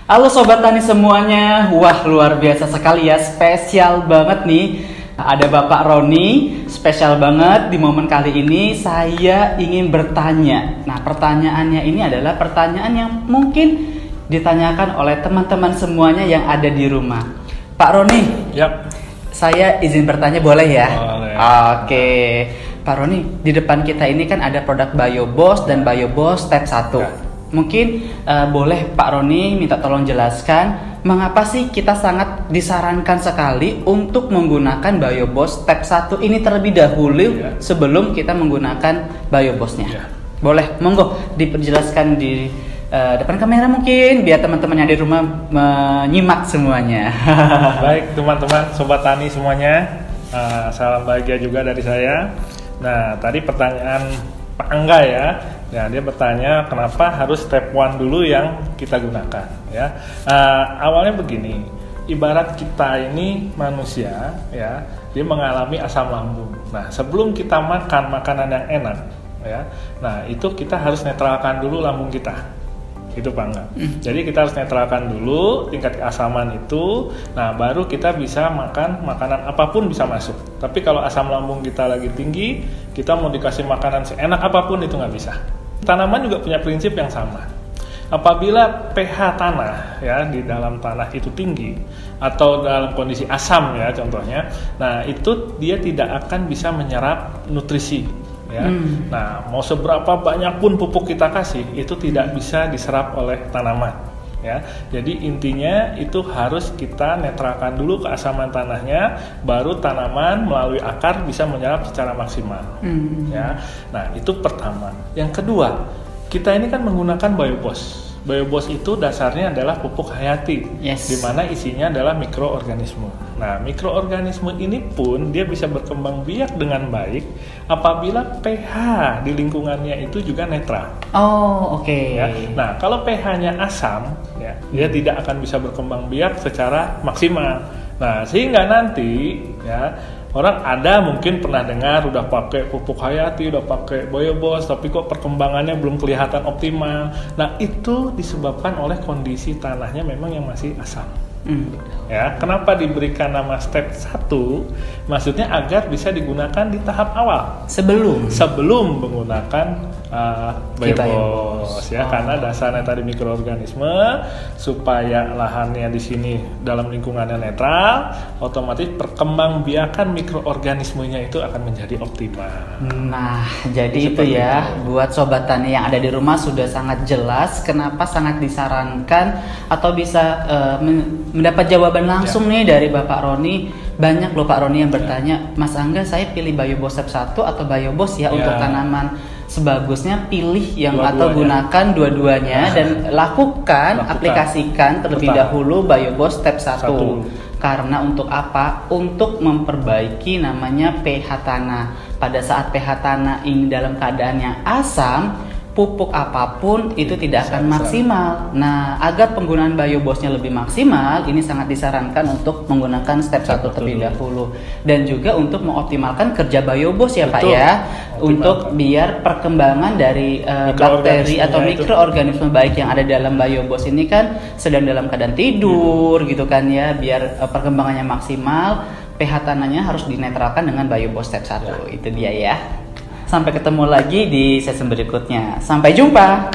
Halo Sobat Tani semuanya, wah luar biasa sekali ya, spesial banget nih. Ada Bapak Roni, spesial banget di momen kali ini saya ingin bertanya. Nah pertanyaannya ini adalah pertanyaan yang mungkin ditanyakan oleh teman-teman semuanya yang ada di rumah. Pak Roni, Yap. saya izin bertanya boleh ya? Boleh. Oke, Pak Roni, di depan kita ini kan ada produk BioBoss dan BioBoss Step 1. Ya. Mungkin boleh Pak Roni minta tolong jelaskan mengapa sih kita sangat disarankan sekali untuk menggunakan BioBoss Step 1 ini terlebih dahulu sebelum kita menggunakan BioBoss-nya. Ya. Boleh, monggo diperjelaskan di depan kamera mungkin biar teman-teman yang di rumah menyimak semuanya. Baik teman-teman, Sobat Tani semuanya, salam bahagia juga dari saya. Nah tadi pertanyaan Pak Angga ya. Ya, dia bertanya kenapa harus step 1 dulu yang kita gunakan ya. Awalnya begini, ibarat kita ini manusia ya, dia mengalami asam lambung. Nah, sebelum kita makan makanan yang enak ya, nah itu kita harus netralkan dulu lambung kita. Itu Pak Angga. Jadi kita harus netralkan dulu tingkat keasaman itu. Nah, baru kita bisa makan makanan apapun bisa masuk. Tapi kalau asam lambung kita lagi tinggi, kita mau dikasih makanan seenak apapun itu nggak bisa. Tanaman juga punya prinsip yang sama. Apabila pH tanah ya di dalam tanah itu tinggi atau dalam kondisi asam ya contohnya, nah itu dia tidak akan bisa menyerap nutrisi. Ya. Nah, mau seberapa banyak pun pupuk kita kasih, itu tidak bisa diserap oleh tanaman. Ya. Jadi intinya itu harus kita netralkan dulu keasaman tanahnya, baru tanaman melalui akar bisa menyerap secara maksimal. Ya. Nah, itu pertama. Yang kedua, kita ini kan menggunakan BioBoss. BioBoss itu dasarnya adalah pupuk hayati, di mana isinya adalah mikroorganisme. Nah, mikroorganisme ini pun dia bisa berkembang biak dengan baik apabila pH di lingkungannya itu juga netral. Oh, oke. Ya. Nah, kalau pH-nya asam, ya, dia tidak akan bisa berkembang biak secara maksimal. Nah, sehingga nanti, ya, orang ada mungkin pernah dengar udah pakai pupuk hayati, udah pakai BioBoss, tapi kok perkembangannya belum kelihatan optimal. Nah, itu disebabkan oleh kondisi tanahnya memang yang masih asam. Ya, kenapa diberikan nama step 1? Maksudnya agar bisa digunakan di tahap awal. Sebelum menggunakan BioBoss ya, karena dasarnya tadi mikroorganisme supaya lahannya di sini dalam lingkungannya netral, otomatis perkembangbiakan mikroorganismenya itu akan menjadi optimal. Nah, jadi itu ya, buat Sobat Tani yang ada di rumah sudah sangat jelas kenapa sangat disarankan atau bisa mendapat jawaban langsung nih dari Bapak Roni. Banyak loh Pak Roni yang bertanya, Mas Angga saya pilih BioBoss Step 1 atau BioBoss ya untuk tanaman. Sebagusnya pilih yang atau gunakan dua-duanya dan lakukan, aplikasikan terlebih dahulu BioBoss Step 1. Karena untuk apa? Untuk memperbaiki namanya pH tanah. Pada saat pH tanah ini dalam keadaan yang asam, pupuk apapun itu tidak akan maksimal. Nah, agar penggunaan BioBoss-nya lebih maksimal, ini sangat disarankan untuk menggunakan step 1 terlebih dahulu. Dan juga untuk mengoptimalkan kerja BioBoss ya Pak ya, untuk biar perkembangan dari bakteri atau mikroorganisme baik yang ada dalam BioBoss ini kan sedang dalam keadaan tidur gitu kan ya, biar perkembangannya maksimal, pH tanahnya harus dinetralkan dengan BioBoss step 1. Itu dia ya. Sampai ketemu lagi di sesi berikutnya. Sampai jumpa.